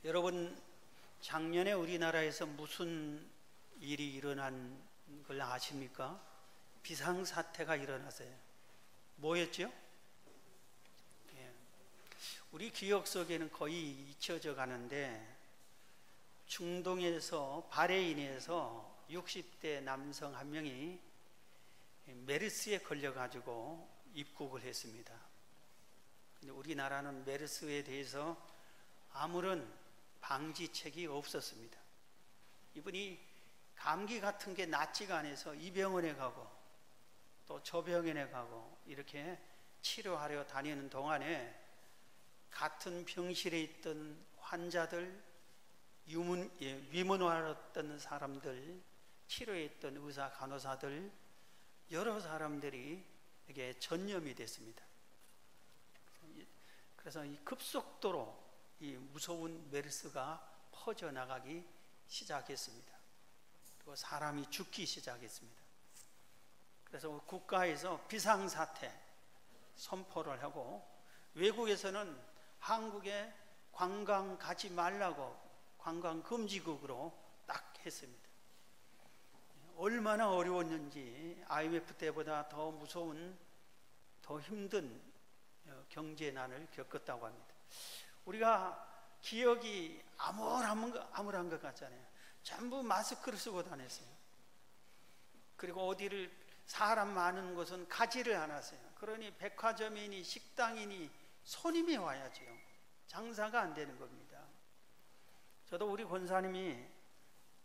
여러분, 작년에 우리나라에서 무슨 일이 일어난 걸 아십니까? 비상사태가 일어났어요. 뭐였죠? 우리 기억 속에는 거의 잊혀져 가는데, 중동에서 발해에 인해서 60대 남성 한 명이 메르스에 걸려가지고 입국을 했습니다. 근데 우리나라는 메르스에 대해서 아무런 방지책이 없었습니다. 이분이 감기 같은 게 낫지가 않아서 이 병원에 가고 또 저 병원에 가고 이렇게 치료하려 다니는 동안에 같은 병실에 있던 환자들, 위문화했던 사람들, 치료했던 의사, 간호사들, 여러 사람들이 이게 전염이 됐습니다. 그래서 이 급속도로 이 무서운 메르스가 퍼져나가기 시작했습니다. 그리고 사람이 죽기 시작했습니다. 그래서 국가에서 비상사태 선포를 하고, 외국에서는 한국에 관광 가지 말라고 관광 금지국으로 딱 했습니다. 얼마나 어려웠는지 IMF 때보다 더 무서운, 더 힘든 경제난을 겪었다고 합니다. 우리가 기억이 암울한 것 같잖아요. 전부 마스크를 쓰고 다녔어요. 그리고 어디를 사람 많은 곳은 가지를 않았어요. 그러니 백화점이니 식당이니 손님이 와야지요. 장사가 안 되는 겁니다. 저도 우리 권사님이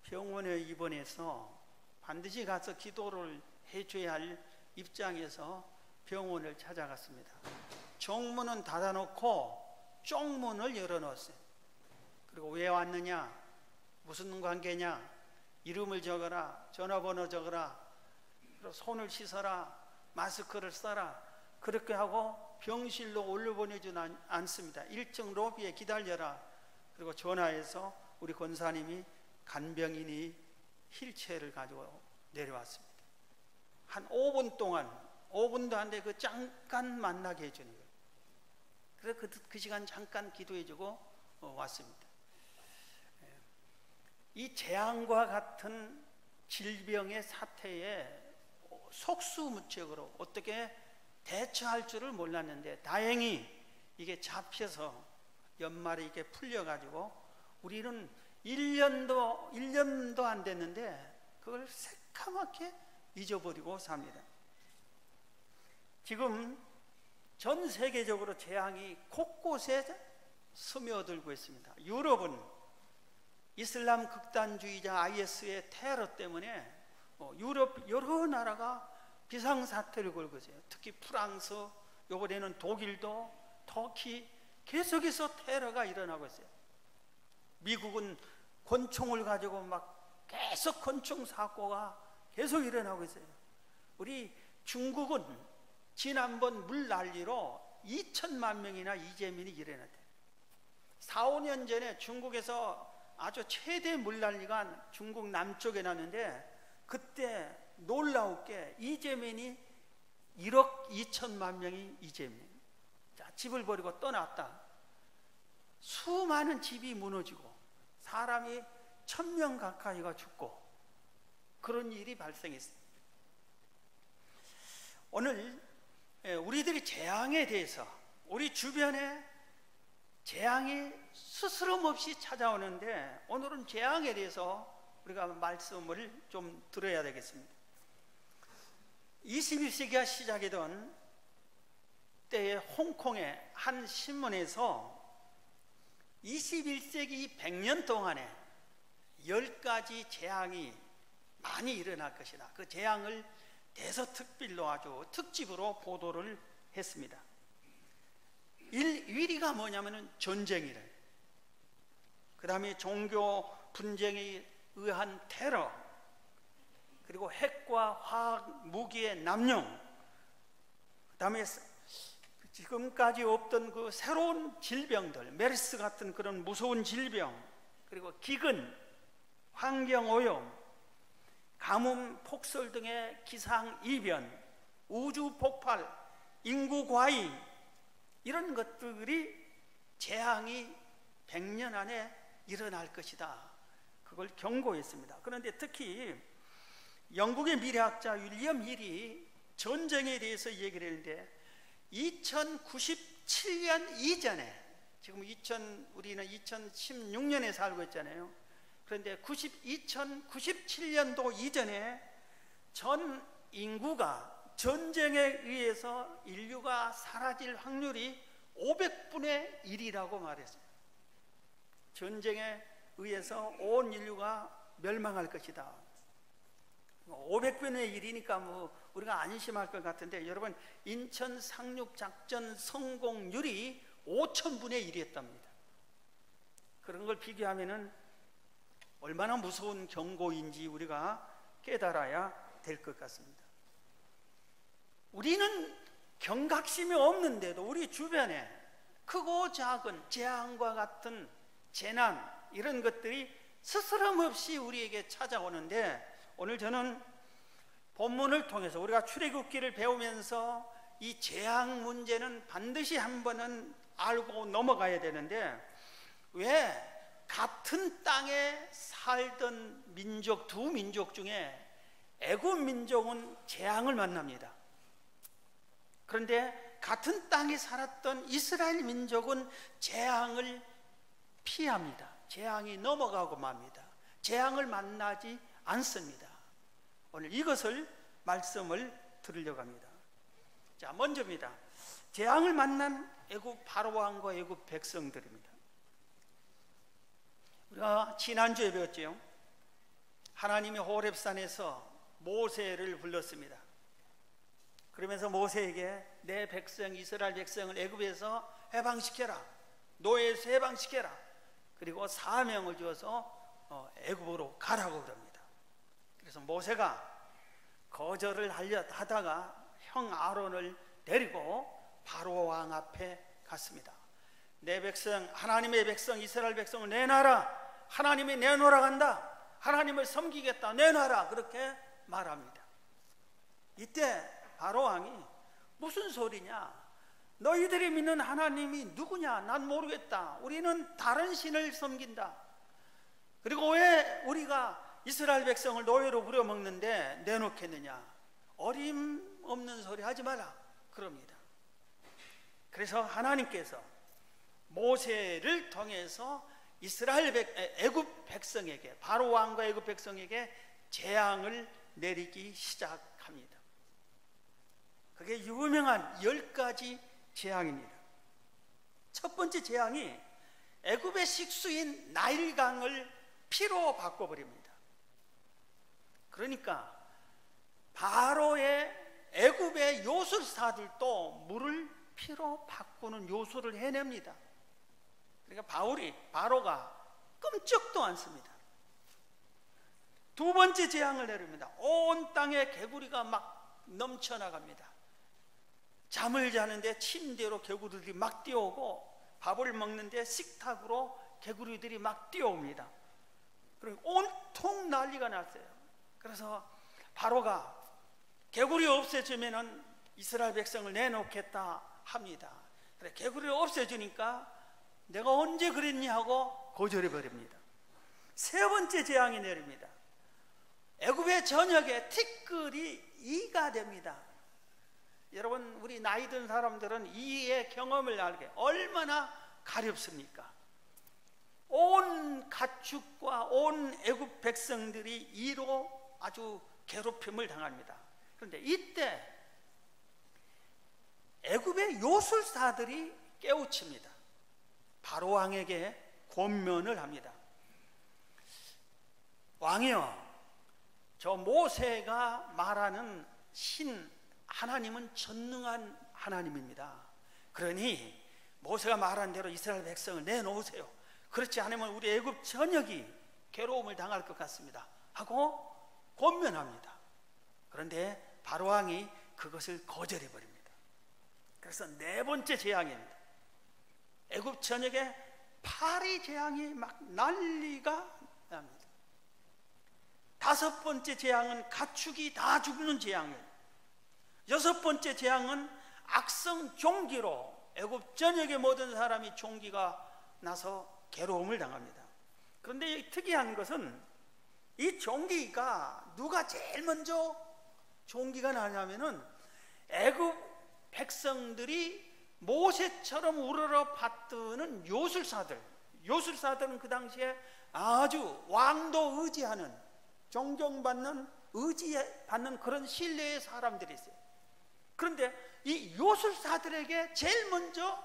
병원에 입원해서 반드시 가서 기도를 해줘야 할 입장에서 병원을 찾아갔습니다. 정문은 닫아놓고 쪽문을 열어놓았어요. 그리고 왜 왔느냐, 무슨 관계냐, 이름을 적어라, 전화번호 적어라, 그리고 손을 씻어라, 마스크를 써라. 그렇게 하고 병실로 올려보내지는 않습니다. 1층 로비에 기다려라. 그리고 전화해서 우리 권사님이 간병인이 휠체어를 가지고 내려왔습니다. 한 5분 동안, 5분도 안 돼, 그 잠깐 만나게 해주는 거예요. 그래서 그 시간 잠깐 기도해주고 왔습니다. 이 재앙과 같은 질병의 사태에 속수무책으로 어떻게 대처할 줄을 몰랐는데, 다행히 이게 잡혀서 연말에 이게 풀려가지고 우리는 1년도 안 됐는데 그걸 새카맣게 잊어버리고 삽니다. 지금 전 세계적으로 재앙이 곳곳에 스며들고 있습니다. 유럽은 이슬람 극단주의자 IS의 테러 때문에 유럽 여러 나라가 비상사태를 걸고 있어요. 특히 프랑스, 요번에는 독일도, 터키, 계속해서 테러가 일어나고 있어요. 미국은 권총을 가지고 막 계속 권총 사고가 계속 일어나고 있어요. 우리 중국은 지난번 물난리로 2천만 명이나 이재민이 일어났대요. 4, 5년 전에 중국에서 아주 최대 물난리가 중국 남쪽에 났는데, 그때 놀라웠게 이재민이 1억 2천만 명이 이재민. 자, 집을 버리고 떠났다. 수많은 집이 무너지고 사람이 1000명 가까이가 죽고 그런 일이 발생했습니다. 오늘 우리들이 재앙에 대해서, 우리 주변에 재앙이 스스럼 없이 찾아오는데, 오늘은 재앙에 대해서 우리가 말씀을 좀 들어야 되겠습니다. 21세기가 시작이던 때에 홍콩의 한 신문에서 21세기 100년 동안에 10가지 재앙이 많이 일어날 것이다. 그 재앙을 대서특필로 아주 특집으로 보도를 했습니다. 1위가 뭐냐면은 전쟁이래. 그 다음에 종교 분쟁에 의한 테러, 그리고 핵과 화학 무기의 남용, 그 다음에 지금까지 없던 그 새로운 질병들, 메르스 같은 그런 무서운 질병, 그리고 기근, 환경오염, 가뭄, 폭설 등의 기상이변, 우주 폭발, 인구 과잉, 이런 것들이 재앙이 100년 안에 일어날 것이다. 그걸 경고했습니다. 그런데 특히 영국의 미래학자 윌리엄 힐이 전쟁에 대해서 얘기를 했는데 2097년 이전에, 지금 우리는 2016년에 살고 있잖아요. 그런데 2097년도 이전에 전 인구가 전쟁에 의해서 인류가 사라질 확률이 500분의 1이라고 말했어요. 전쟁에 의해서 온 인류가 멸망할 것이다. 500분의 1이니까 뭐 우리가 안심할 것 같은데, 여러분, 인천 상륙작전 성공률이 5000분의 1이었답니다. 그런 걸 비교하면은 얼마나 무서운 경고인지 우리가 깨달아야 될 것 같습니다. 우리는 경각심이 없는데도 우리 주변에 크고 작은 재앙과 같은 재난, 이런 것들이 스스럼 없이 우리에게 찾아오는데, 오늘 저는 본문을 통해서 우리가 출애굽기를 배우면서 이 재앙 문제는 반드시 한 번은 알고 넘어가야 되는데, 왜 같은 땅에 살던 민족, 두 민족 중에 애굽 민족은 재앙을 만납니다. 그런데 같은 땅에 살았던 이스라엘 민족은 재앙을 피합니다. 재앙이 넘어가고 맙니다. 재앙을 만나지 않습니다. 오늘 이것을 말씀을 들으려고 합니다. 자, 먼저입니다. 재앙을 만난 애굽 바로왕과 애굽 백성들입니다. 우리가 지난주에 배웠죠. 하나님이 호렙산에서 모세를 불렀습니다. 그러면서 모세에게 내 백성 이스라엘 백성을 애굽에서 해방시켜라, 노예에서 해방시켜라, 그리고 사명을 주어서 애굽으로 가라고 그럽니다. 그래서 모세가 거절을 하다가 형 아론을 데리고 바로 왕 앞에 갔습니다. 내 백성, 하나님의 백성 이스라엘 백성을 내놔라, 하나님이 내놓으라 간다, 하나님을 섬기겠다, 내놔라, 그렇게 말합니다. 이때 바로 왕이 무슨 소리냐, 너희들이 믿는 하나님이 누구냐, 난 모르겠다, 우리는 다른 신을 섬긴다, 그리고 왜 우리가 이스라엘 백성을 노예로 부려먹는데 내놓겠느냐, 어림없는 소리 하지 마라 그럽니다. 그래서 하나님께서 모세를 통해서 애굽 백성에게, 바로 왕과 애굽 백성에게 재앙을 내리기 시작합니다. 그게 유명한 10가지 재앙입니다. 첫 번째 재앙이 애굽의 식수인 나일강을 피로 바꿔버립니다. 그러니까 바로의 애굽의 요술사들도 물을 피로 바꾸는 요술을 해냅니다. 그러니까 바로가 끔찍도 않습니다. 두 번째 재앙을 내립니다. 온 땅에 개구리가 막 넘쳐나갑니다. 잠을 자는데 침대로 개구리들이 막 뛰어오고, 밥을 먹는데 식탁으로 개구리들이 막 뛰어옵니다. 그리고 온통 난리가 났어요. 그래서 바로가 개구리 없애주면은 이스라엘 백성을 내놓겠다 합니다. 그래, 개구리를 없애주니까 내가 언제 그랬니 하고 거절해 버립니다. 세 번째 재앙이 내립니다. 애굽의 전역에 티끌이 이가 됩니다. 여러분, 우리 나이 든 사람들은 이의 경험을 알게, 얼마나 가렵습니까? 온 가축과 온 애굽 백성들이 이로 아주 괴롭힘을 당합니다. 그런데 이때 애굽의 요술사들이 깨우칩니다. 바로 왕에게 권면을 합니다. 왕이여, 저 모세가 말하는 신 하나님은 전능한 하나님입니다. 그러니 모세가 말한 대로 이스라엘 백성을 내놓으세요. 그렇지 않으면 우리 애굽 전역이 괴로움을 당할 것 같습니다 하고 권면합니다. 그런데 바로 왕이 그것을 거절해 버립니다. 그래서 네 번째 재앙입니다. 애굽 전역에 파리 재앙이 막 난리가 납니다. 다섯 번째 재앙은 가축이 다 죽는 재앙이에요. 여섯 번째 재앙은 악성 종기로 애굽 전역의 모든 사람이 종기가 나서 괴로움을 당합니다. 그런데 특이한 것은 이 종기가 누가 제일 먼저 종기가 나냐면은 애굽 백성들이 모세처럼 우러러 받드는 요술사들은 그 당시에 아주 왕도 의지하는, 존경받는, 의지받는 그런 신뢰의 사람들이 있어요. 그런데 이 요술사들에게 제일 먼저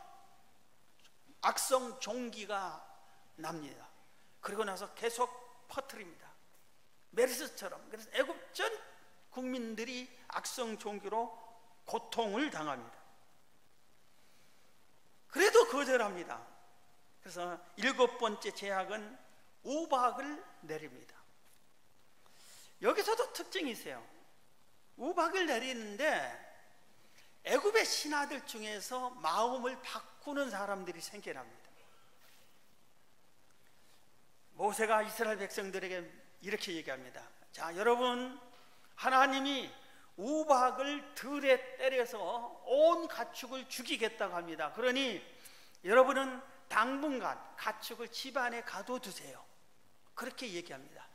악성 종기가 납니다. 그리고 나서 계속 퍼뜨립니다. 메르스처럼. 그래서 애굽 전 국민들이 악성 종기로 고통을 당합니다. 그래도 거절합니다. 그래서 7번째 제약은 우박을 내립니다. 여기서도 특징이 있어요. 우박을 내리는데 애굽의 신하들 중에서 마음을 바꾸는 사람들이 생겨납니다. 모세가 이스라엘 백성들에게 이렇게 얘기합니다. 자, 여러분, 하나님이 우박을 들에 때려서 온 가축을 죽이겠다고 합니다. 그러니 여러분은 당분간 가축을 집안에 가둬두세요. 그렇게 얘기합니다.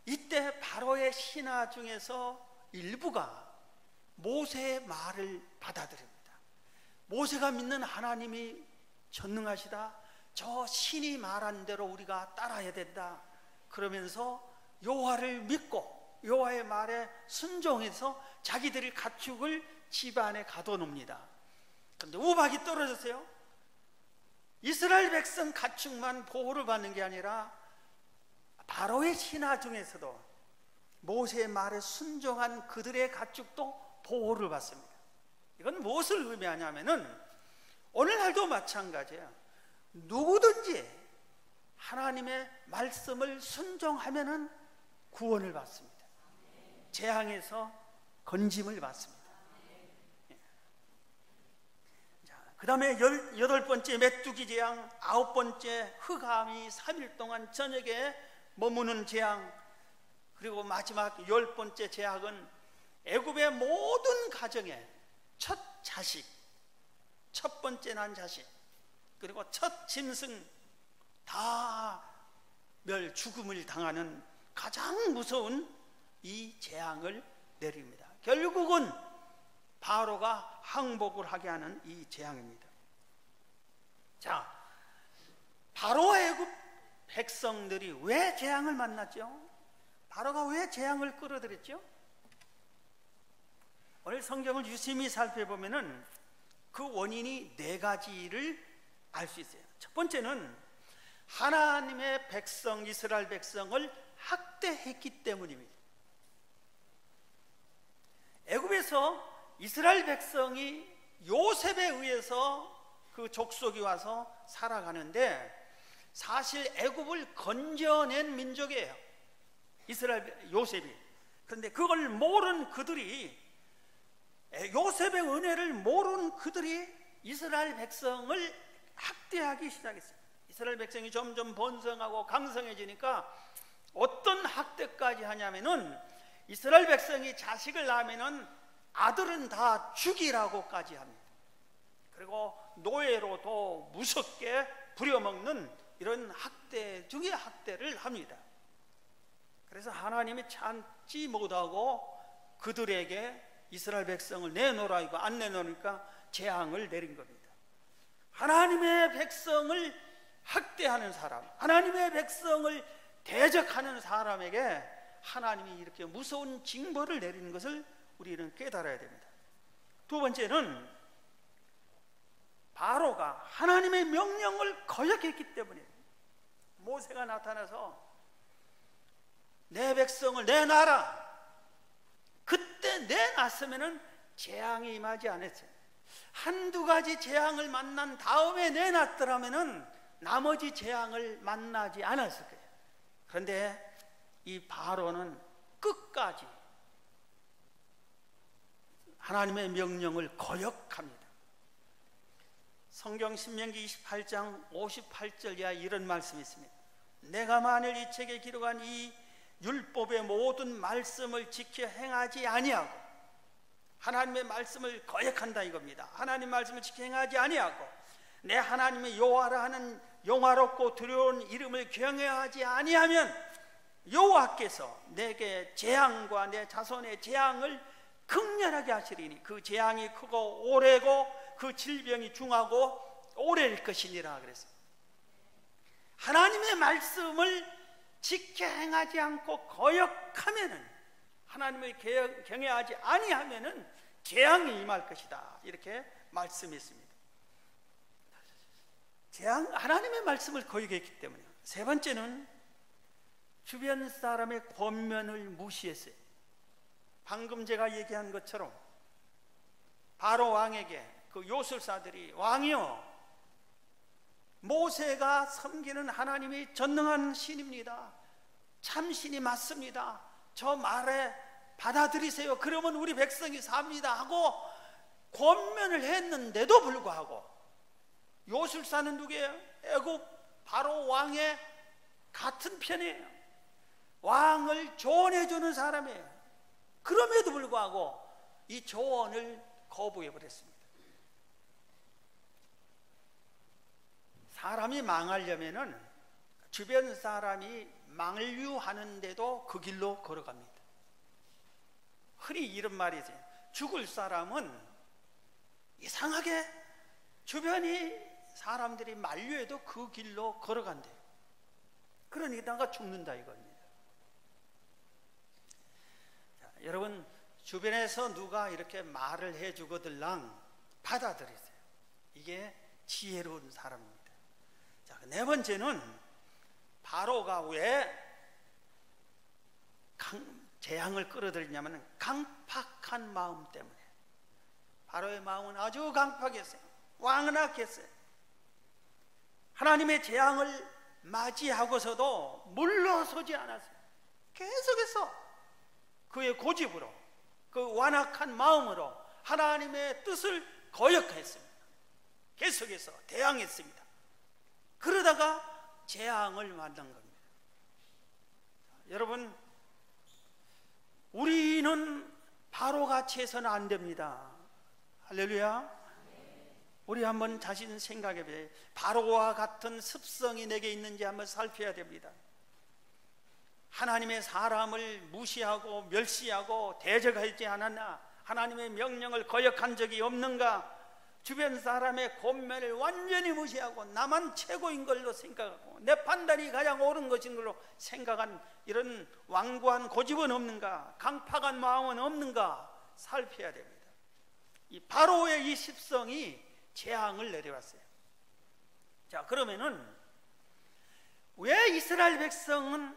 이때 바로의 신하 중에서 일부가 모세의 말을 받아들입니다. 모세가 믿는 하나님이 전능하시다, 저 신이 말한 대로 우리가 따라야 된다, 그러면서 여호와를 믿고 여호와의 말에 순종해서 자기들이 가축을 집안에 가둬놓습니다. 그런데 우박이 떨어졌어요. 이스라엘 백성 가축만 보호를 받는 게 아니라 바로의 신하 중에서도 모세의 말에 순종한 그들의 가축도 보호를 받습니다. 이건 무엇을 의미하냐면은 오늘날도 마찬가지예요. 누구든지 하나님의 말씀을 순종하면은 구원을 받습니다. 재앙에서 건짐을 받습니다. 그 다음에 8번째 메뚜기 재앙, 9번째 흑암이 3일 동안 저녁에 머무는 재앙, 그리고 마지막 10번째 재앙은 애굽의 모든 가정에 첫 자식, 첫 번째 난 자식, 그리고 첫 짐승 다 죽음을 당하는 가장 무서운 이 재앙을 내립니다. 결국은 바로가 항복을 하게 하는 이 재앙입니다. 자, 바로와 애굽 백성들이 왜 재앙을 만났죠? 바로가 왜 재앙을 끌어들였죠? 오늘 성경을 유심히 살펴보면은 그 원인이 4가지를 알 수 있어요. 첫 번째는 하나님의 백성, 이스라엘 백성을 학대했기 때문입니다. 애굽에서 이스라엘 백성이 요셉에 의해서 그 족속이 와서 살아가는데 사실 애굽을 건져낸 민족이에요. 이스라엘 요셉이. 그런데 그걸 모른 그들이, 요셉의 은혜를 모른 그들이 이스라엘 백성을 학대하기 시작했어요. 이스라엘 백성이 점점 번성하고 강성해지니까 어떤 학대까지 하냐면은 이스라엘 백성이 자식을 낳으면은 아들은 다 죽이라고까지 합니다. 그리고 노예로도 무섭게 부려먹는 이런 학대 중에 학대를 합니다. 그래서 하나님이 참지 못하고 그들에게 이스라엘 백성을 내놓으라 이거 안 내놓으니까 재앙을 내린 겁니다. 하나님의 백성을 학대하는 사람, 하나님의 백성을 대적하는 사람에게 하나님이 이렇게 무서운 징벌을 내리는 것을 우리는 깨달아야 됩니다. 두 번째는 바로가 하나님의 명령을 거역했기 때문에 모세가 나타나서 내 백성을 내놔라. 그때 내놨으면은 재앙이 임하지 않았어요. 한두 가지 재앙을 만난 다음에 내놨더라면은 나머지 재앙을 만나지 않았을 거예요. 그런데 이 바로는 끝까지 하나님의 명령을 거역합니다. 성경 신명기 28장 58절 이하에 이런 말씀이 있습니다. 내가 만일 이 책에 기록한 이 율법의 모든 말씀을 지켜 행하지 아니하고, 하나님의 말씀을 거역한다 이겁니다. 하나님 말씀을 지켜 행하지 아니하고 내 하나님의 여호와라 하는 영화롭고 두려운 이름을 경외하지 아니하면 여호와께서 내게 재앙과 내 자손의 재앙을 극렬하게 하시리니 그 재앙이 크고 오래고 그 질병이 중하고 오래일 것이니라 그랬어요. 하나님의 말씀을 지켜 행하지 않고 거역하면은, 하나님을 경외하지 아니하면은 재앙이 임할 것이다, 이렇게 말씀했습니다. 하나님의 말씀을 거역했기 때문에. 세 번째는 주변 사람의 권면을 무시했어요. 방금 제가 얘기한 것처럼 바로 왕에게 그 요술사들이, 왕이요, 모세가 섬기는 하나님이 전능한 신입니다, 참신이 맞습니다, 저 말에 받아들이세요, 그러면 우리 백성이 삽니다 하고 권면을 했는데도 불구하고, 요술사는 누구예요? 애굽 바로 왕의 같은 편이에요. 왕을 조언해주는 사람이에요. 그럼에도 불구하고 이 조언을 거부해버렸습니다. 사람이 망하려면은 주변 사람이 망류하는데도 그 길로 걸어갑니다. 흔히 이런 말이지, 죽을 사람은 이상하게 주변이 사람들이 만류해도 그 길로 걸어간대요. 그러니까 죽는다 이겁니다. 자, 여러분, 주변에서 누가 이렇게 말을 해주거들랑 받아들이세요. 이게 지혜로운 사람입니다. 자, 네 번째는 바로가 왜 재앙을 끌어들이냐면 강팍한 마음 때문에. 바로의 마음은 아주 강팍했어요. 왕은 악했어요. 하나님의 재앙을 맞이하고서도 물러서지 않았어요. 계속해서 그의 고집으로, 그 완악한 마음으로 하나님의 뜻을 거역했습니다. 계속해서 대항했습니다. 그러다가 재앙을 만난 겁니다. 여러분, 우리는 바로같이 해서는 안 됩니다. 할렐루야. 우리 한번 자신 생각해봐요. 바로와 같은 습성이 내게 있는지 한번 살펴야 됩니다. 하나님의 사람을 무시하고 멸시하고 대적하지 않았나? 하나님의 명령을 거역한 적이 없는가? 주변 사람의 권면을 완전히 무시하고 나만 최고인 걸로 생각하고 내 판단이 가장 옳은 것인 걸로 생각한 이런 완고한 고집은 없는가? 강팍한 마음은 없는가? 살펴야 됩니다. 이 바로의 이 습성이 재앙을 내려왔어요. 자, 그러면은 왜 이스라엘 백성은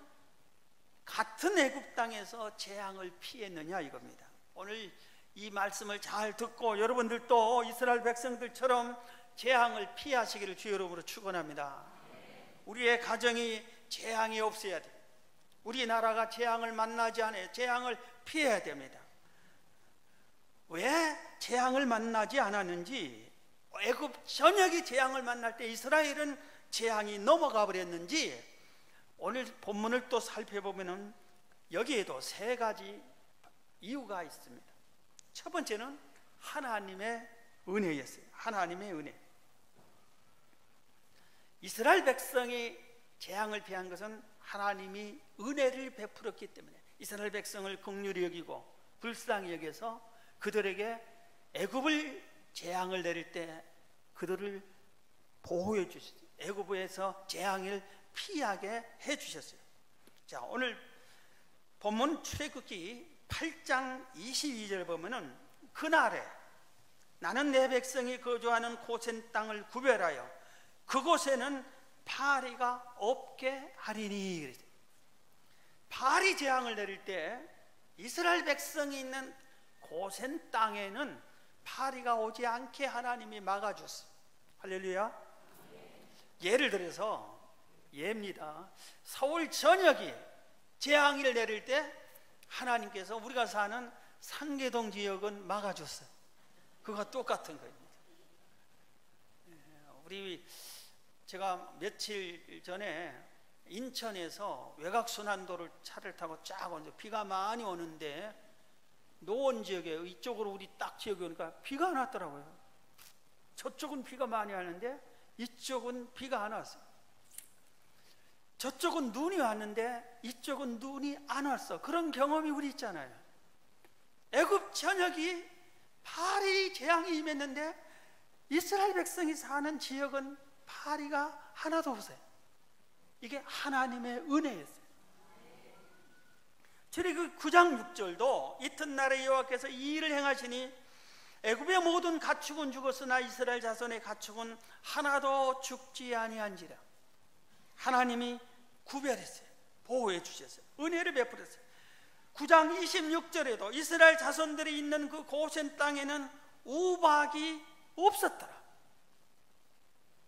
같은 애굽 땅에서 재앙을 피했느냐 이겁니다. 오늘 이 말씀을 잘 듣고 여러분들도 이스라엘 백성들처럼 재앙을 피하시기를 주 이름으로 축원합니다. 우리의 가정이 재앙이 없어야 돼요. 우리나라가 재앙을 만나지 않아요. 재앙을 피해야 됩니다. 왜 재앙을 만나지 않았는지, 애굽 전역이 재앙을 만날 때 이스라엘은 재앙이 넘어가 버렸는지, 오늘 본문을 또 살펴보면은 여기에도 세 가지 이유가 있습니다. 첫 번째는 하나님의 은혜였어요. 하나님의 은혜. 이스라엘 백성이 재앙을 피한 것은 하나님이 은혜를 베풀었기 때문에, 이스라엘 백성을 긍휼히 여기고 불쌍히 여겨서 그들에게 애굽을 재앙을 내릴 때 그들을 보호해 주셨어요. 애굽에서 재앙을 피하게 해 주셨어요. 자, 오늘 본문 출애굽기 8장 22절 보면은, 그날에 나는 내 백성이 거주하는 고센 땅을 구별하여 그곳에는 파리가 없게 하리니. 파리 재앙을 내릴 때 이스라엘 백성이 있는 고센 땅에는 파리가 오지 않게 하나님이 막아줬어요. 할렐루야. 예를 들어서, 예입니다. 서울 전역이 재앙을 내릴 때 하나님께서 우리가 사는 상계동 지역은 막아줬어요. 그거 똑같은 겁니다. 제가 며칠 전에 인천에서 외곽순환도를 차를 타고 쫙 오는데 비가 많이 오는데, 노원 지역에 이쪽으로 우리 딱 지역에 오니까 비가 안 왔더라고요. 저쪽은 비가 많이 왔는데 이쪽은 비가 안 왔어요. 저쪽은 눈이 왔는데 이쪽은 눈이 안 왔어. 그런 경험이 우리 있잖아요. 애굽 전역이 파리 재앙이 임했는데 이스라엘 백성이 사는 지역은 파리가 하나도 없어요. 이게 하나님의 은혜였어요. 출애굽기 9장 6절도 이튿날에 여호와께서 이 일을 행하시니 애굽의 모든 가축은 죽었으나 이스라엘 자손의 가축은 하나도 죽지 아니한지라. 하나님이 구별했어요. 보호해 주셨어요. 은혜를 베풀었어요. 9장 26절에도 이스라엘 자손들이 있는 그 고센 땅에는 우박이 없었더라.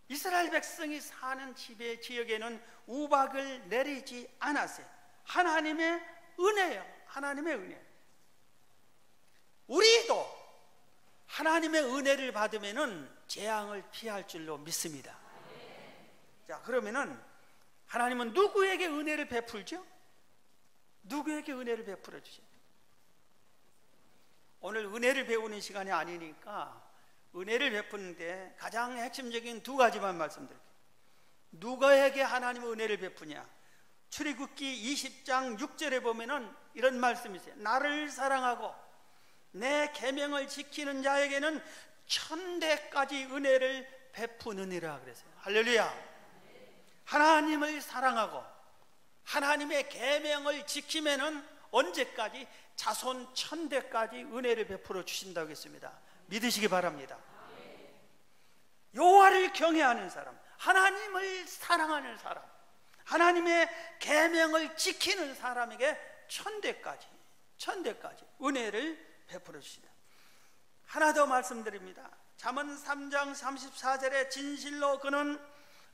이스라엘 백성이 사는 지역에는 우박을 내리지 않았어요. 하나님의 은혜예요. 하나님의 은혜. 우리도 하나님의 은혜를 받으면은 재앙을 피할 줄로 믿습니다. 자, 그러면은 하나님은 누구에게 은혜를 베풀죠? 누구에게 은혜를 베풀어 주죠? 오늘 은혜를 배우는 시간이 아니니까 은혜를 베푸는데 가장 핵심적인 두 가지만 말씀드릴게요. 누구에게 하나님은 은혜를 베푸냐? 출애굽기 20장 6절에 보면은 이런 말씀이 있어요. 나를 사랑하고 내 계명을 지키는 자에게는 천대까지 은혜를 베푸느니라 그랬어요. 할렐루야. 하나님을 사랑하고 하나님의 계명을 지키면은 언제까지? 자손 천대까지 은혜를 베풀어 주신다고 했습니다. 믿으시기 바랍니다. 여호와를 경외하는 사람, 하나님을 사랑하는 사람, 하나님의 계명을 지키는 사람에게 천대까지 은혜를 베풀어 주시다. 하나 더 말씀드립니다. 잠언 3장 34절에 진실로 그는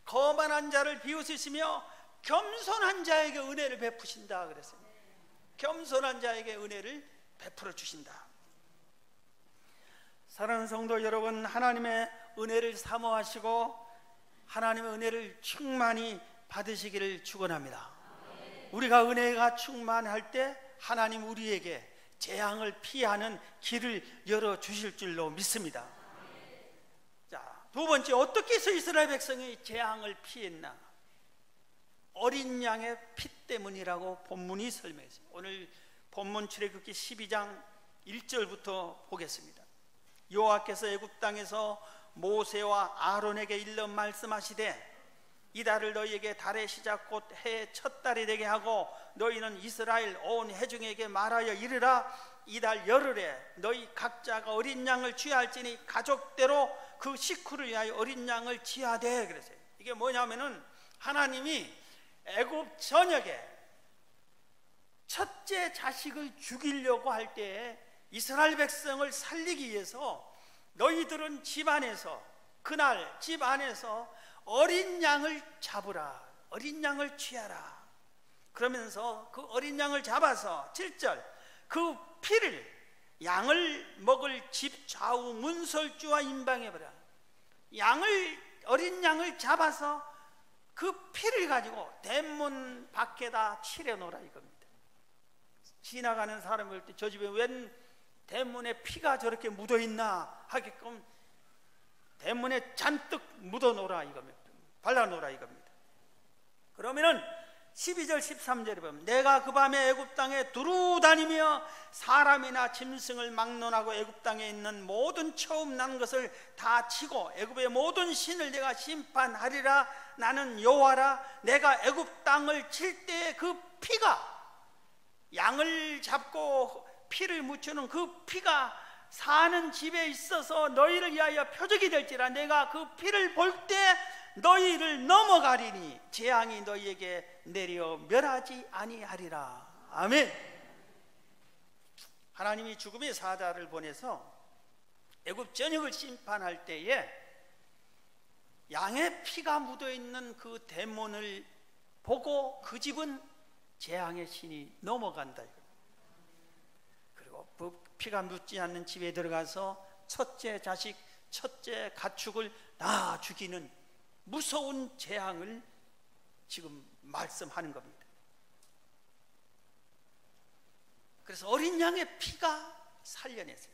거만한 자를 비웃으시며 겸손한 자에게 은혜를 베푸신다 그랬어요. 겸손한 자에게 은혜를 베풀어 주신다. 사랑하는 성도 여러분, 하나님의 은혜를 사모하시고 하나님의 은혜를 충만히 받으시기를 축원합니다. 우리가 은혜가 충만할 때 하나님 우리에게 재앙을 피하는 길을 열어주실 줄로 믿습니다. 자, 두 번째, 어떻게 해서 이스라엘 백성이 재앙을 피했나? 어린 양의 피 때문이라고 본문이 설명했어요. 오늘 본문 출애굽기 12장 1절부터 보겠습니다. 여호와께서 애굽 땅에서 모세와 아론에게 일러 말씀하시되 이달을 너희에게 달의 시작 곧 해의 첫 달이 되게 하고 너희는 이스라엘 온 회중에게 말하여 이르라. 이달 열흘에 너희 각자가 어린 양을 취할지니 가족대로 그 식구를 위하여 어린 양을 취하되 그랬어요. 이게 뭐냐면은 하나님이 애굽 전역에 첫째 자식을 죽이려고 할 때에 이스라엘 백성을 살리기 위해서 너희들은 집안에서 그날 집안에서 어린 양을 잡으라. 어린 양을 취하라. 그러면서 그 어린 양을 잡아서 7절 그 피를 양을 먹을 집 좌우 문설주와 임방에 버려. 어린 양을 잡아서 그 피를 가지고 대문 밖에다 칠해 놓으라 이겁니다. 지나가는 사람을 볼 때 저 집에 웬 대문에 피가 저렇게 묻어 있나 하게끔 대문에 잔뜩 묻어 놓으라 이겁니다. 발라 놓으라 이겁니다. 그러면은 12절 13절에 보면 내가 그 밤에 애굽 땅에 두루 다니며 사람이나 짐승을 막론하고 애굽 땅에 있는 모든 처음 난 것을 다 치고 애굽의 모든 신을 내가 심판하리라. 나는 여호와라. 내가 애굽 땅을 칠 때 그 피가 양을 잡고 피를 묻히는 그 피가 사는 집에 있어서 너희를 위하여 표적이 될지라. 내가 그 피를 볼 때 너희를 넘어가리니 재앙이 너희에게 내려 멸하지 아니하리라. 아멘. 하나님이 죽음의 사자를 보내서 애굽 전역을 심판할 때에 양의 피가 묻어있는 그 대문을 보고 그 집은 재앙의 신이 넘어간다. 그리고 그 피가 묻지 않는 집에 들어가서 첫째 자식, 첫째 가축을 다 죽이는 무서운 재앙을 지금 말씀하는 겁니다. 그래서 어린 양의 피가 살려냈어요.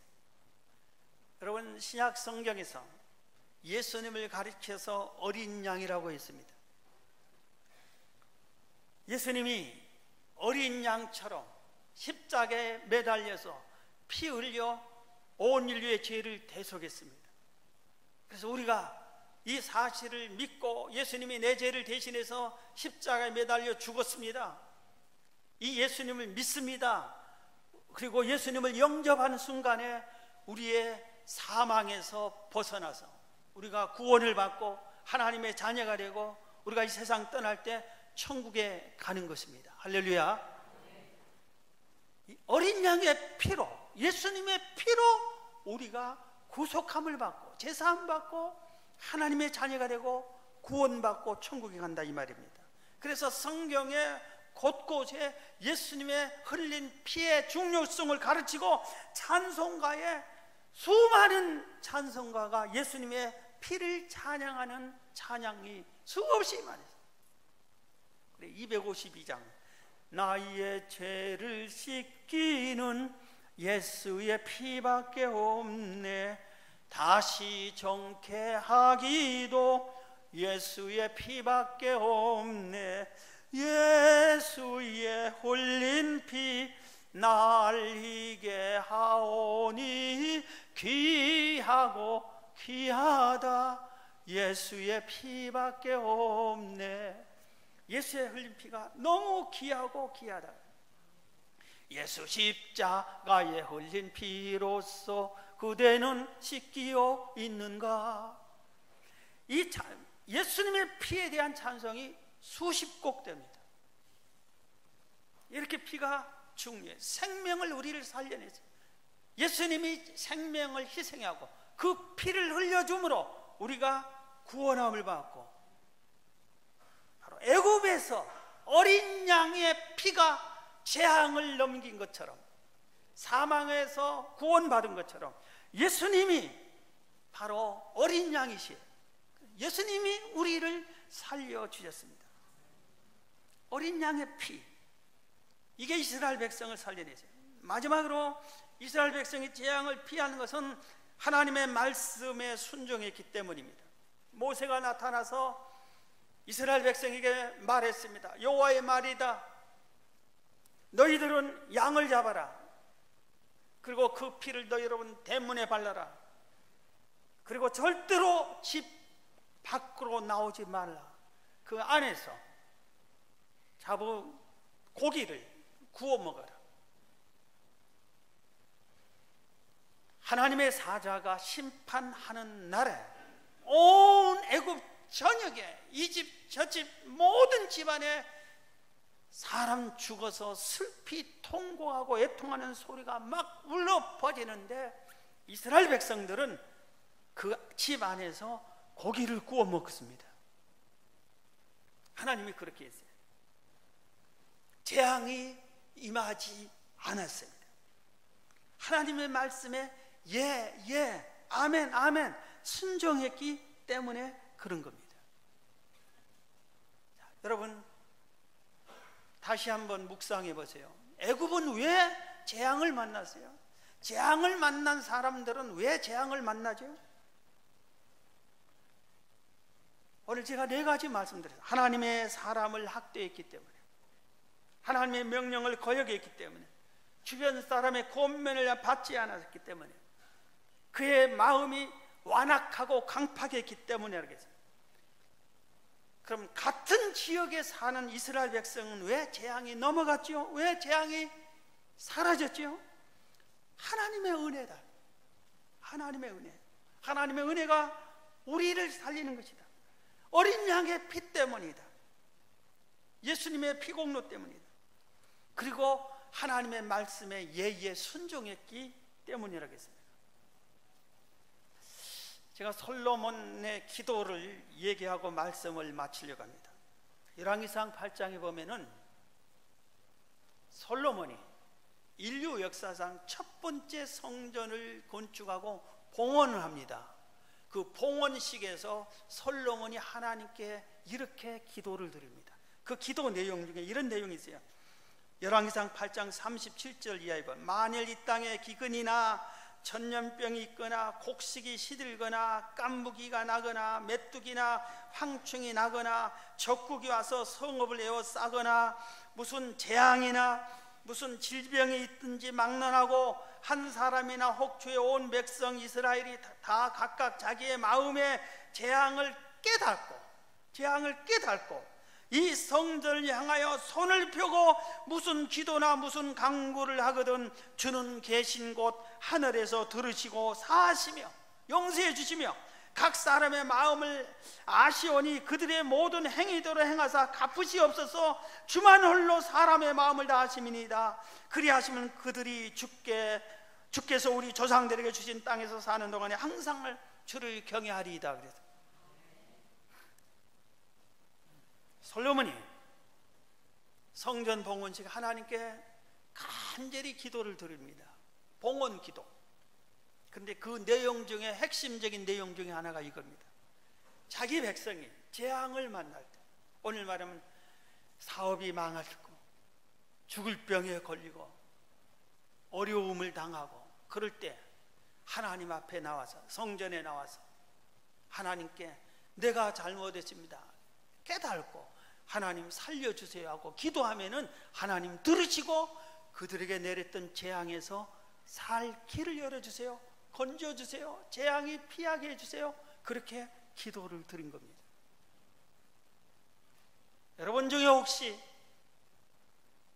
여러분, 신약 성경에서 예수님을 가리켜서 어린 양이라고 했습니다. 예수님이 어린 양처럼 십자가에 매달려서 피 흘려 온 인류의 죄를 대속했습니다. 그래서 우리가 이 사실을 믿고 예수님이 내 죄를 대신해서 십자가에 매달려 죽었습니다. 이 예수님을 믿습니다. 그리고 예수님을 영접하는 순간에 우리의 사망에서 벗어나서 우리가 구원을 받고 하나님의 자녀가 되고 우리가 이 세상 떠날 때 천국에 가는 것입니다. 할렐루야. 이 어린 양의 피로, 예수님의 피로 우리가 구속함을 받고 제사함 받고 하나님의 자녀가 되고 구원받고 천국에 간다 이 말입니다. 그래서 성경에 곳곳에 예수님의 흘린 피의 중요성을 가르치고 찬송가에 수많은 찬송가가 예수님의 피를 찬양하는 찬양이 수없이 많아요. 252장 나의 죄를 씻기는 예수의 피밖에 없네. 다시 정케하기도 예수의 피밖에 없네. 예수의 흘린 피 날리게 하오니 귀하고 귀하다. 예수의 피밖에 없네. 예수의 흘린 피가 너무 귀하고 귀하다. 예수 십자가에 흘린 피로써 그대는 씻기어 있는가. 이 예수님의 피에 대한 찬송이 수십 곡 됩니다. 이렇게 피가 중요해요. 생명을 우리를 살려내서 예수님이 생명을 희생하고 그 피를 흘려줌으로 우리가 구원함을 받고, 바로 애굽에서 어린 양의 피가 재앙을 넘긴 것처럼 사망에서 구원받은 것처럼 예수님이 바로 어린 양이시에요. 예수님이 우리를 살려주셨습니다. 어린 양의 피, 이게 이스라엘 백성을 살려내죠. 마지막으로 이스라엘 백성이 재앙을 피하는 것은 하나님의 말씀에 순종했기 때문입니다. 모세가 나타나서 이스라엘 백성에게 말했습니다. 여호와의 말이다. 너희들은 양을 잡아라. 그리고 그 피를 너희 여러분 대문에 발라라. 그리고 절대로 집 밖으로 나오지 말라. 그 안에서 잡은 고기를 구워 먹어라. 하나님의 사자가 심판하는 날에 온 애굽 전역에 이 집 저 집 모든 집안에 사람 죽어서 슬피 통곡하고 애통하는 소리가 막 울려 퍼지는데 이스라엘 백성들은 그 집 안에서 고기를 구워 먹었습니다. 하나님이 그렇게 했어요. 재앙이 임하지 않았습니다. 하나님의 말씀에 예, 아멘, 아멘 순종했기 때문에 그런 겁니다. 자, 여러분 다시 한번 묵상해 보세요. 애굽은 왜 재앙을 만났어요? 재앙을 만난 사람들은 왜 재앙을 만나죠? 오늘 제가 4가지 말씀드렸어요. 하나님의 사람을 학대했기 때문에, 하나님의 명령을 거역했기 때문에, 주변 사람의 권면을 받지 않았기 때문에, 그의 마음이 완악하고 강팍했기 때문에 그러겠습니다. 그럼 같은 지역에 사는 이스라엘 백성은 왜 재앙이 넘어갔죠? 왜 재앙이 사라졌죠? 하나님의 은혜다. 하나님의 은혜. 하나님의 은혜가 우리를 살리는 것이다. 어린 양의 피 때문이다. 예수님의 피공로 때문이다. 그리고 하나님의 말씀에 예의에 순종했기 때문이라고 했습니다. 제가 솔로몬의 기도를 얘기하고 말씀을 마치려고 합니다. 열왕기상 8장에 보면은 솔로몬이 인류 역사상 첫 번째 성전을 건축하고 봉헌을 합니다. 그 봉헌식에서 솔로몬이 하나님께 이렇게 기도를 드립니다. 그 기도 내용 중에 이런 내용이 있어요. 열왕기상 8장 37절 이하에 보면, 만일 이 땅에 기근이나 전염병이 있거나 곡식이 시들거나 깐무기가 나거나 메뚜기나 황충이 나거나 적국이 와서 성읍을 에워싸거나 무슨 재앙이나 무슨 질병이 있든지 막론하고 한 사람이나 혹 주의 온 백성 이스라엘이 다 각각 자기의 마음의 재앙을 깨닫고 이 성전을 향하여 손을 펴고 무슨 기도나 무슨 간구를 하거든 주는 계신 곳 하늘에서 들으시고 사하시며 용서해 주시며 각 사람의 마음을 아시오니 그들의 모든 행위대로 행하사 갚으시옵소서. 주만 홀로 사람의 마음을 다 아심이니이다. 그리하시면 그들이 주께서 우리 조상들에게 주신 땅에서 사는 동안에 항상 주를 경외하리이다. 그래서 솔로몬이 성전 봉헌식 하나님께 간절히 기도를 드립니다. 봉헌 기도. 그런데 그 내용 중에 핵심적인 내용 중에 하나가 이겁니다. 자기 백성이 재앙을 만날 때, 오늘 말하면 사업이 망하고 죽을 병에 걸리고 어려움을 당하고 그럴 때 하나님 앞에 나와서, 성전에 나와서 하나님께 내가 잘못했습니다 깨닫고 하나님 살려주세요 하고 기도하면은 하나님 들으시고 그들에게 내렸던 재앙에서 살 길을 열어주세요, 건져주세요, 재앙이 피하게 해주세요. 그렇게 기도를 드린 겁니다. 여러분 중에 혹시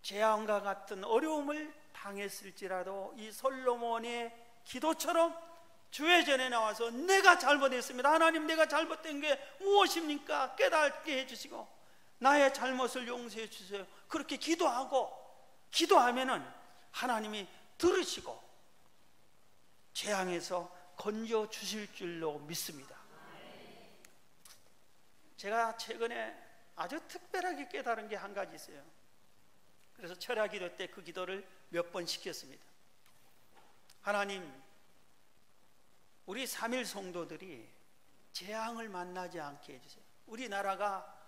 재앙과 같은 어려움을 당했을지라도 이 솔로몬의 기도처럼 주의 전에 나와서 내가 잘못했습니다, 하나님 내가 잘못된 게 무엇입니까 깨닫게 해주시고 나의 잘못을 용서해 주세요, 그렇게 기도하면은 하나님이 들으시고 재앙에서 건져 주실 줄로 믿습니다. 제가 최근에 아주 특별하게 깨달은 게 한 가지 있어요. 그래서 철야 기도 때 그 기도를 몇 번 시켰습니다. 하나님, 우리 3일 성도들이 재앙을 만나지 않게 해주세요. 우리나라가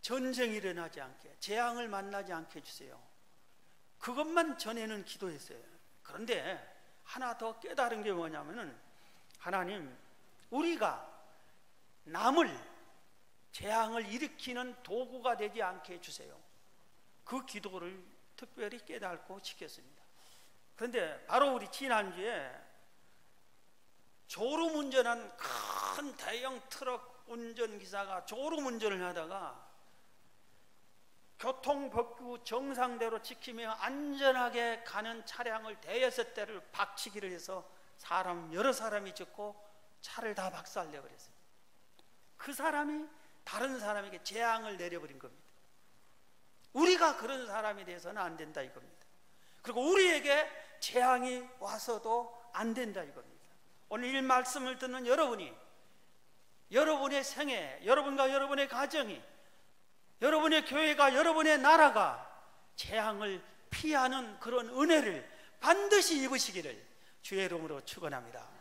전쟁이 일어나지 않게, 재앙을 만나지 않게 해주세요. 그것만 전에는 기도했어요. 그런데 하나 더 깨달은 게 뭐냐면은, 하나님, 우리가 남을 재앙을 일으키는 도구가 되지 않게 해주세요. 그 기도를 특별히 깨닫고 지켰습니다. 그런데 바로 우리 지난주에 졸음운전한 큰 대형 트럭 운전기사가 졸음운전을 하다가 교통법규 정상대로 지키며 안전하게 가는 차량을 대여섯 대를 박치기를 해서 여러 사람이 죽고 차를 다 박살내 버렸어요. 그 사람이 다른 사람에게 재앙을 내려버린 겁니다. 우리가 그런 사람이 돼서는 안 된다 이겁니다. 그리고 우리에게 재앙이 와서도 안 된다 이겁니다. 오늘 이 말씀을 듣는 여러분이, 여러분의 생애, 여러분과 여러분의 가정이, 여러분의 교회가, 여러분의 나라가 재앙을 피하는 그런 은혜를 반드시 입으시기를 주의 이름으로 축원합니다.